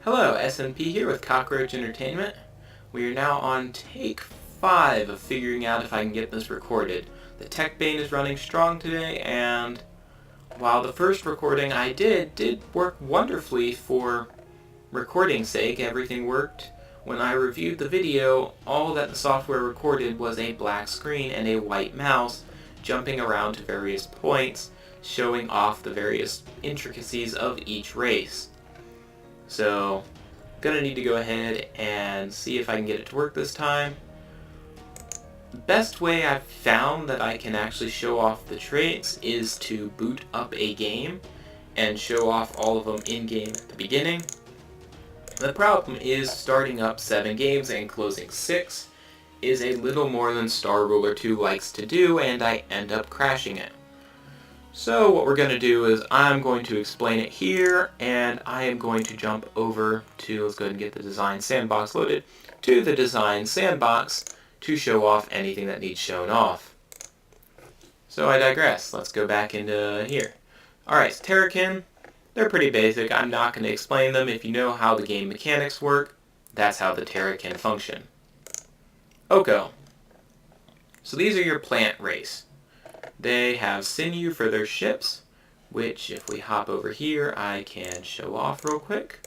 Hello, SNP here with Cockroach Entertainment. We are now on take 5 of figuring out if I can get this recorded. The tech bane is running strong today, and while the first recording I did work wonderfully for recording's sake, everything worked. When I reviewed the video, all that the software recorded was a black screen and a white mouse jumping around to various points, showing off the various intricacies of each race. So, gonna need to go ahead and see if I can get it to work this time. The best way I've found that I can actually show off the traits is to boot up a game and show off all of them in-game at the beginning. The problem is starting up 7 games and closing 6 is a little more than Star Ruler 2 likes to do, and I end up crashing it. So what we're going to do is I'm going to explain it here, and I am going to jump over to, let's go ahead and get the design sandbox loaded, to the design sandbox to show off anything that needs shown off. So I digress. Let's go back into here. Alright, Tarakin, they're pretty basic. I'm not going to explain them. If you know how the game mechanics work, that's how the Tarakin function. Oko. So these are your plant race. They have sinew for their ships, which if we hop over here, I can show off real quick.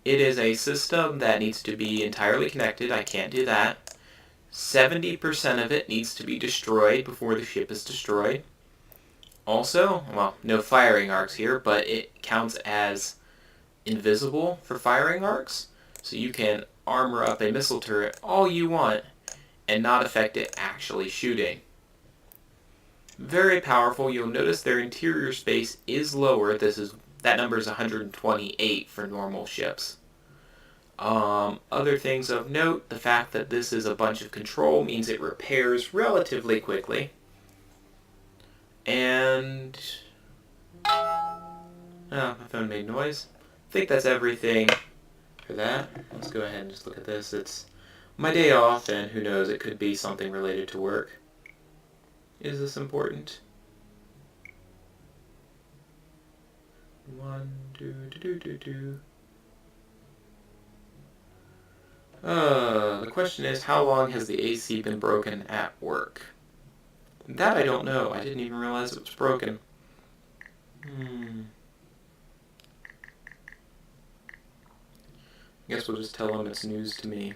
It is a system that needs to be entirely connected. I can't do that. 70% of it needs to be destroyed before the ship is destroyed. Also, well, no firing arcs here, but it counts as invisible for firing arcs. So you can armor up a missile turret all you want and not affect it actually shooting. Very powerful. You'll notice their interior space is lower. That number is 128 for normal ships. Other things of note, the fact that this is a bunch of control means it repairs relatively quickly. And my phone made noise. I think that's everything for that. Let's go ahead and just look at this. It's my day off, and who knows, it could be something related to work. Is this important? 1, 2, 2, 2, 2. The question is, how long has the AC been broken at work? That I don't know. I didn't even realize it was broken. Guess we'll just tell them it's news to me.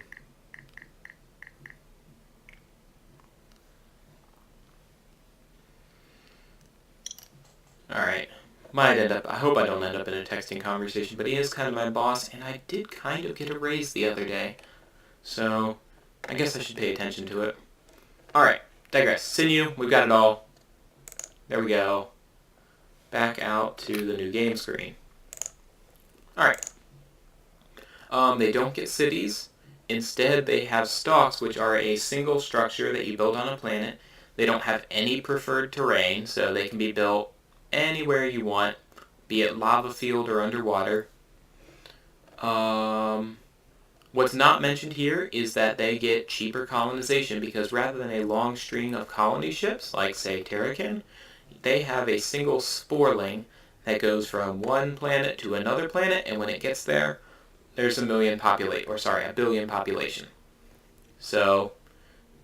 Alright, I hope I don't end up in a texting conversation, but he is kind of my boss, and I did kind of get a raise the other day. So, I guess I should pay attention to it. Alright, digress. Sinew, we've got it all. There we go. Back out to the new game screen. Alright. They don't get cities. Instead, they have stalks, which are a single structure that you build on a planet. They don't have any preferred terrain, so they can be built anywhere you want, be it lava field or underwater. What's not mentioned here is that they get cheaper colonization, because rather than a long string of colony ships, like say Tarakin, they have a single sporling that goes from one planet to another planet, and when it gets there, there's a billion population. So,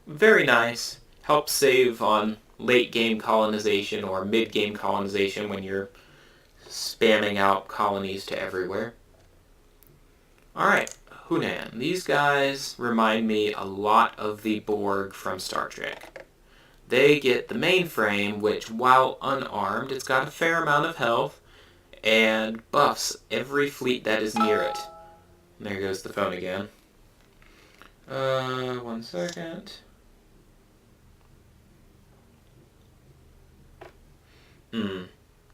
very nice. Helps save on late game colonization or mid game colonization when you're spamming out colonies to everywhere. Alright, Hunan. These guys remind me a lot of the Borg from Star Trek. They get the mainframe, which, while unarmed, it's got a fair amount of health and buffs every fleet that is near it. And there goes the phone again. 1 second.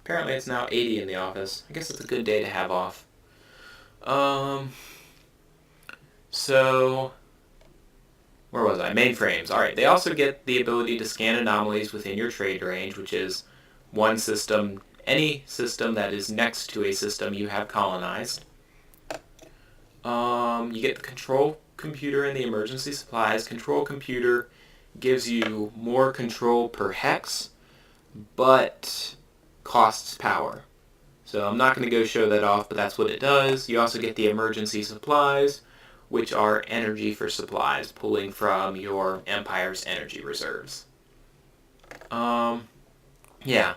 Apparently it's now 80 in the office. I guess it's a good day to have off. So, where was I? Mainframes. Alright, they also get the ability to scan anomalies within your trade range, which is one system, any system that is next to a system you have colonized. You get the control computer and the emergency supplies. Control computer gives you more control per hex, but costs power. So I'm not going to go show that off, but that's what it does. You also get the emergency supplies, which are energy for supplies, pulling from your empire's energy reserves. Yeah.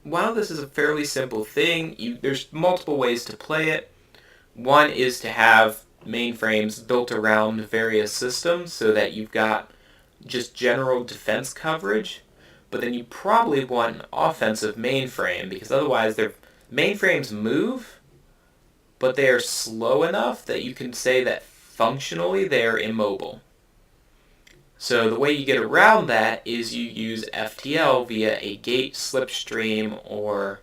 While this is a fairly simple thing, there's multiple ways to play it. One is to have mainframes built around various systems so that you've got just general defense coverage, but then you probably want an offensive mainframe, because otherwise mainframes move, but they are slow enough that you can say that functionally they are immobile. So the way you get around that is you use FTL via a gate, slipstream, or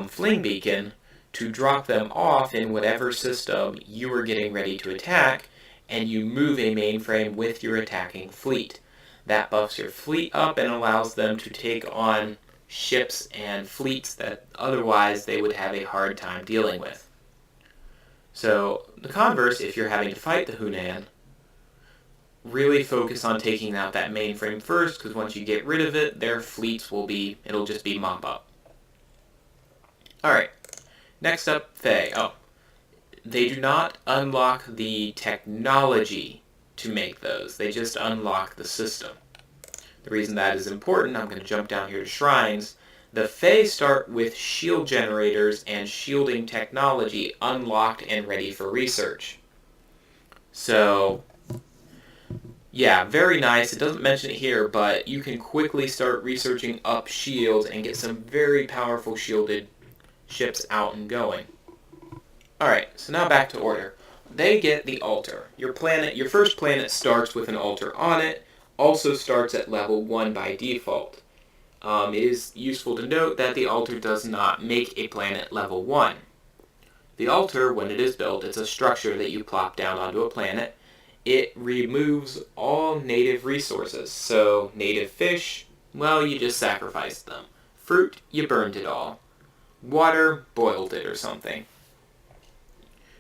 fling beacon to drop them off in whatever system you are getting ready to attack, and you move a mainframe with your attacking fleet. That buffs your fleet up and allows them to take on ships and fleets that otherwise they would have a hard time dealing with. So the converse, if you're having to fight the Hunan, really focus on taking out that mainframe first, because once you get rid of it, their fleets it'll just be mop up. Alright, next up, Fae. They do not unlock the technology to make those. They just unlock the system. The reason that is important, I'm going to jump down here to shrines. The Fae start with shield generators and shielding technology unlocked and ready for research. So, yeah, very nice. It doesn't mention it here, but you can quickly start researching up shields and get some very powerful shielded ships out and going. Alright, so now back to order. They get the altar. Your first planet starts with an altar on it, also starts at level 1 by default. It is useful to note that the altar does not make a planet level 1. The altar, when it is built, it's a structure that you plop down onto a planet. It removes all native resources. So, native fish, well, you just sacrificed them. Fruit, you burned it all. Water, boiled it or something.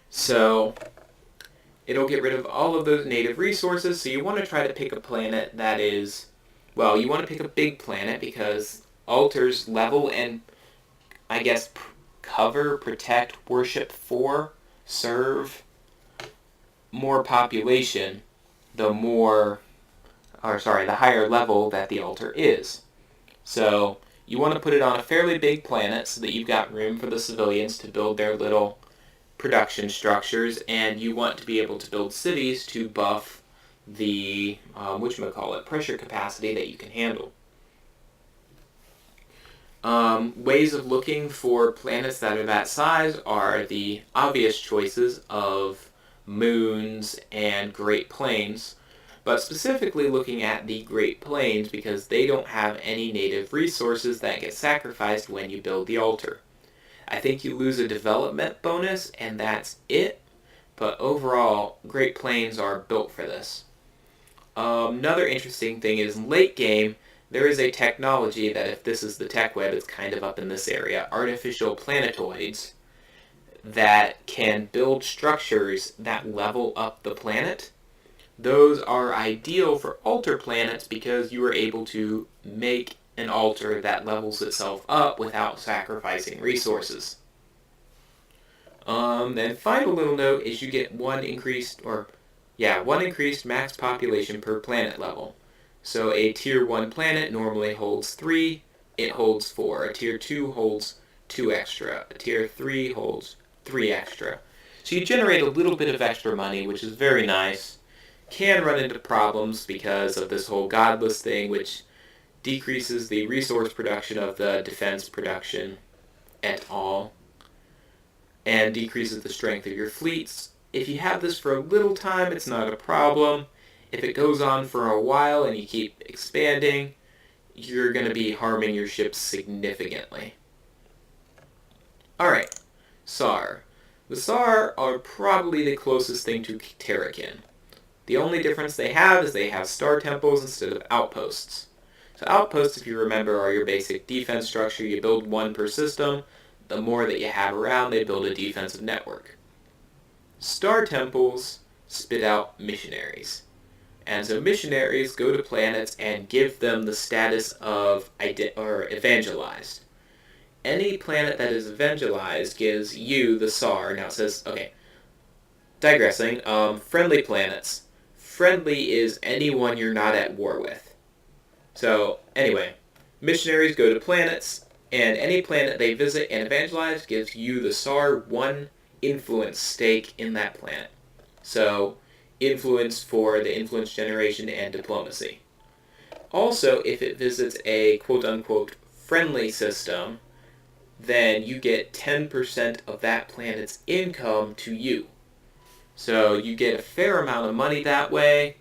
So, it'll get rid of all of those native resources, so you want to try to pick a planet that is, well, you want to pick a big planet because altars level and, I guess, cover, protect, worship for, serve more population, the higher level that the altar is. So, you want to put it on a fairly big planet so that you've got room for the civilians to build their little production structures, and you want to be able to build cities to buff the pressure capacity that you can handle. Ways of looking for planets that are that size are the obvious choices of moons and Great Plains, but specifically looking at the Great Plains because they don't have any native resources that get sacrificed when you build the altar. I think you lose a development bonus, and that's it. But overall, Great Plains are built for this. Another interesting thing is, late game, there is a technology that, if this is the tech web, it's kind of up in this area, artificial planetoids, that can build structures that level up the planet. Those are ideal for altar planets because you are able to make an altar that levels itself up without sacrificing resources. Then final little note is you get one increased max population per planet level. So a tier 1 planet normally holds 3, it holds 4. A tier 2 holds 2 extra. A tier 3 holds 3 extra. So you generate a little bit of extra money, which is very nice. Can run into problems because of this whole godless thing, which decreases the resource production of the defense production et al. And decreases the strength of your fleets. If you have this for a little time, it's not a problem. If it goes on for a while and you keep expanding, you're going to be harming your ships significantly. Alright, Tsar. The Tsar are probably the closest thing to Tarakin. The only difference they have is they have star temples instead of outposts. So outposts, if you remember, are your basic defense structure. You build one per system. The more that you have around, they build a defensive network. Star temples spit out missionaries. And so missionaries go to planets and give them the status of evangelized. any planet that is evangelized gives you, the Tsar, now it says, okay, digressing, friendly planets. Friendly is anyone you're not at war with. So, anyway, missionaries go to planets, and any planet they visit and evangelize gives you, the Tsar, one influence stake in that planet. So, influence for the influence generation and diplomacy. Also, if it visits a quote-unquote friendly system, then you get 10% of that planet's income to you. So you get a fair amount of money that way,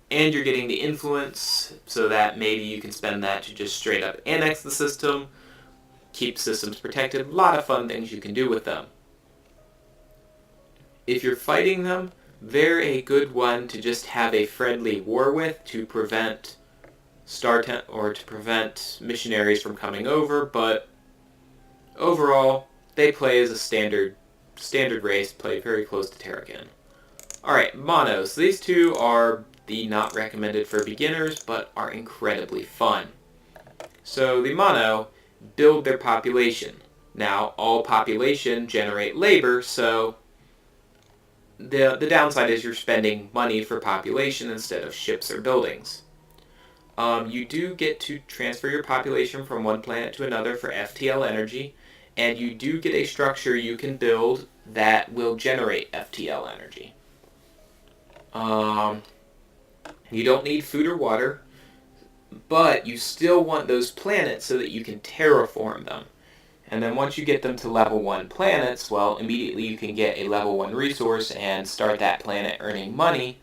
and you're getting the influence, so that maybe you can spend that to just straight up annex the system, keep systems protected, a lot of fun things you can do with them. If you're fighting them, they're a good one to just have a friendly war with to prevent to prevent missionaries from coming over, but overall, they play as a standard race, play very close to Tarakin. Alright, monos. These two are the not recommended for beginners, but are incredibly fun. So the mono build their population. Now, all population generate labor, so the downside is you're spending money for population instead of ships or buildings. You do get to transfer your population from one planet to another for FTL energy, and you do get a structure you can build that will generate FTL energy. You don't need food or water, but you still want those planets so that you can terraform them. And then once you get them to level 1 planets, well, immediately you can get a level 1 resource and start that planet earning money,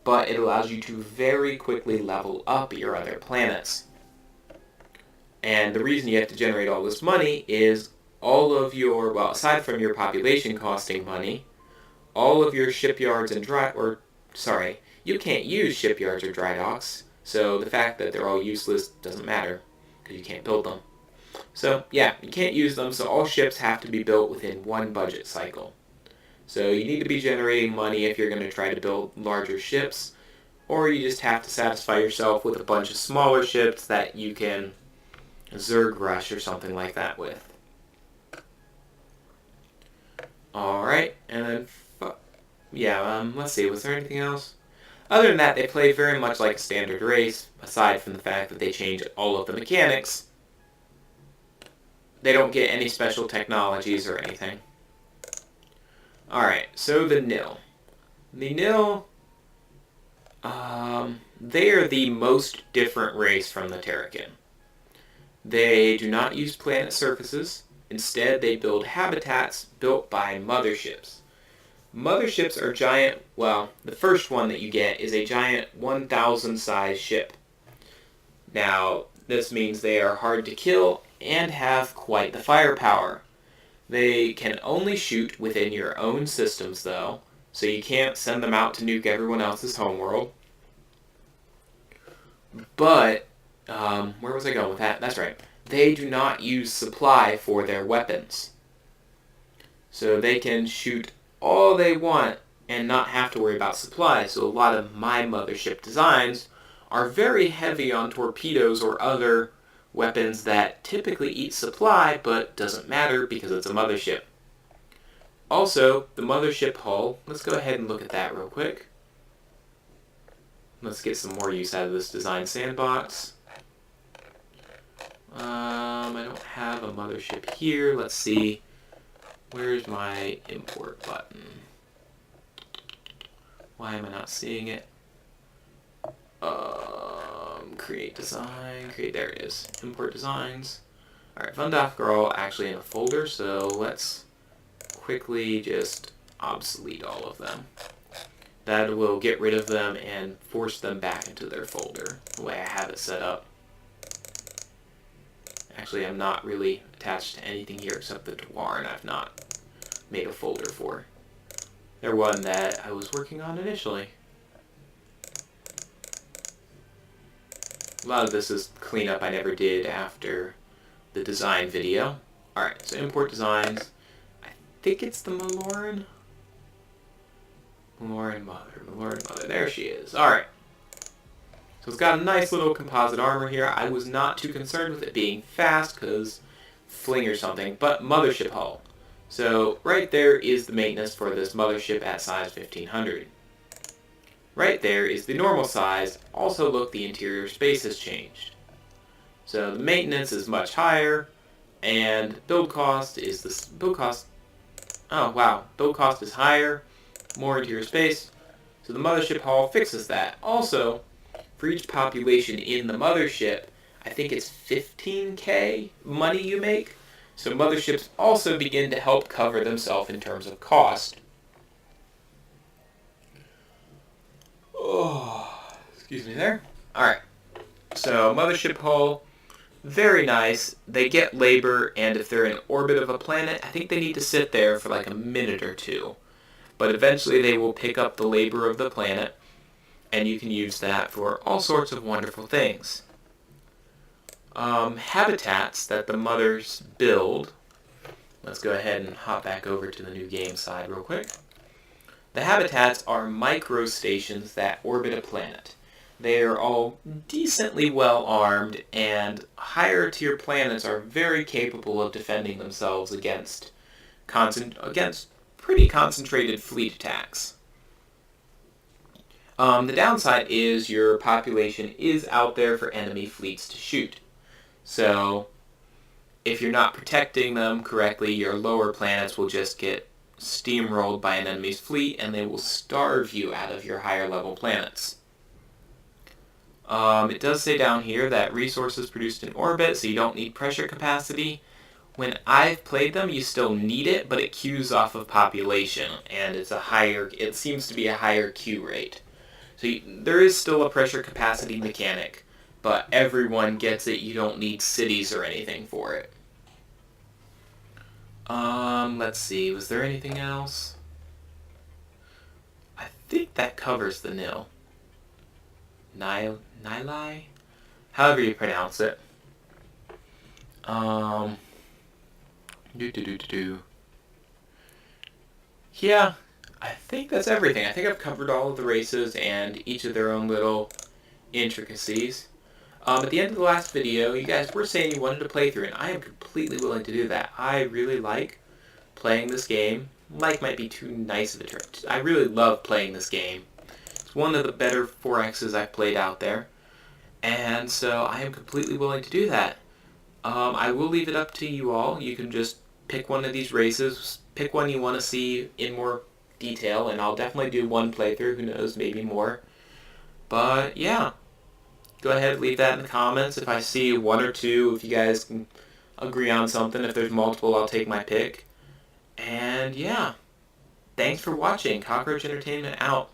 but it allows you to very quickly level up your other planets. And the reason you have to generate all this money is all of your, well, aside from your population costing money, all of your shipyards and you can't use shipyards or dry docks, so the fact that they're all useless doesn't matter, because you can't build them. So, yeah, you can't use them, so all ships have to be built within one budget cycle. So you need to be generating money if you're going to try to build larger ships, or you just have to satisfy yourself with a bunch of smaller ships that you can Zerg rush or something like that with. Alright, and then, let's see, was there anything else? Other than that, they play very much like a standard race, aside from the fact that they change all of the mechanics. They don't get any special technologies or anything. Alright, so the Nil. The Nil, they are the most different race from the Tarakin. They do not use planet surfaces. Instead, they build habitats built by motherships. Motherships are giant, well, the first one that you get is a giant 1,000 size ship. Now, this means they are hard to kill and have quite the firepower. They can only shoot within your own systems, though, so you can't send them out to nuke everyone else's homeworld. But, where was I going with that? That's right. They do not use supply for their weapons. So they can shoot all they want and not have to worry about supply. So a lot of my mothership designs are very heavy on torpedoes or other weapons that typically eat supply, but doesn't matter because it's a mothership. Also, the mothership hull, let's go ahead and look at that real quick. Let's get some more use out of this design sandbox. I don't have a mothership here. Let's see. Where's my import button? Why am I not seeing it? Create design. There it is. Import designs. Alright, Vundaf are all actually in a folder, so let's quickly just obsolete all of them. That will get rid of them and force them back into their folder, the way I have it set up. Actually, I'm not really attached to anything here except the Dwarn I've not made a folder for. They're one that I was working on initially. A lot of this is cleanup I never did after the design video. Alright, so import designs. I think it's the Maloran. Maloran Mother. There she is. Alright. So it's got a nice little composite armor here. I was not too concerned with it being fast, because fling or something, but mothership hull. So right there is the maintenance for this mothership at size 1500. Right there is the normal size. Also look, the interior space has changed. So the maintenance is much higher, and build cost is build cost is higher, more interior space. So the mothership hull fixes that. Also, for each population in the mothership, I think it's 15k money you make. So motherships also begin to help cover themselves in terms of cost. Oh, excuse me there. Alright, so mothership hull, very nice. They get labor, and if they're in orbit of a planet, I think they need to sit there for like a minute or two. But eventually they will pick up the labor of the planet, and you can use that for all sorts of wonderful things. Habitats that the mothers build. Let's go ahead and hop back over to the new game side real quick. The habitats are microstations that orbit a planet. They are all decently well armed, and higher tier planets are very capable of defending themselves against pretty concentrated fleet attacks. The downside is your population is out there for enemy fleets to shoot. So if you're not protecting them correctly, your lower planets will just get steamrolled by an enemy's fleet, and they will starve you out of your higher level planets. It does say down here that resources produced in orbit, so you don't need pressure capacity. When I've played them, you still need it, but it queues off of population, and it seems to be a higher queue rate. So there is still a pressure capacity mechanic, but everyone gets it. You don't need cities or anything for it. Let's see, was there anything else? I think that covers the nil. Nili? However you pronounce it. Yeah, I think that's everything. I think I've covered all of the races and each of their own little intricacies. At the end of the last video, you guys were saying you wanted to play through, and I am completely willing to do that. I really like playing this game. Like might be too nice of a term. I really love playing this game. It's one of the better 4Xs I've played out there. And so I am completely willing to do that. I will leave it up to you all. You can just pick one of these races, pick one you want to see in more detail, and I'll definitely do one playthrough, who knows, maybe more. But yeah, go ahead, leave that in the comments. If I see one or two, if you guys can agree on something, if there's multiple, I'll take my pick. And yeah, thanks for watching. Cockroach Entertainment out.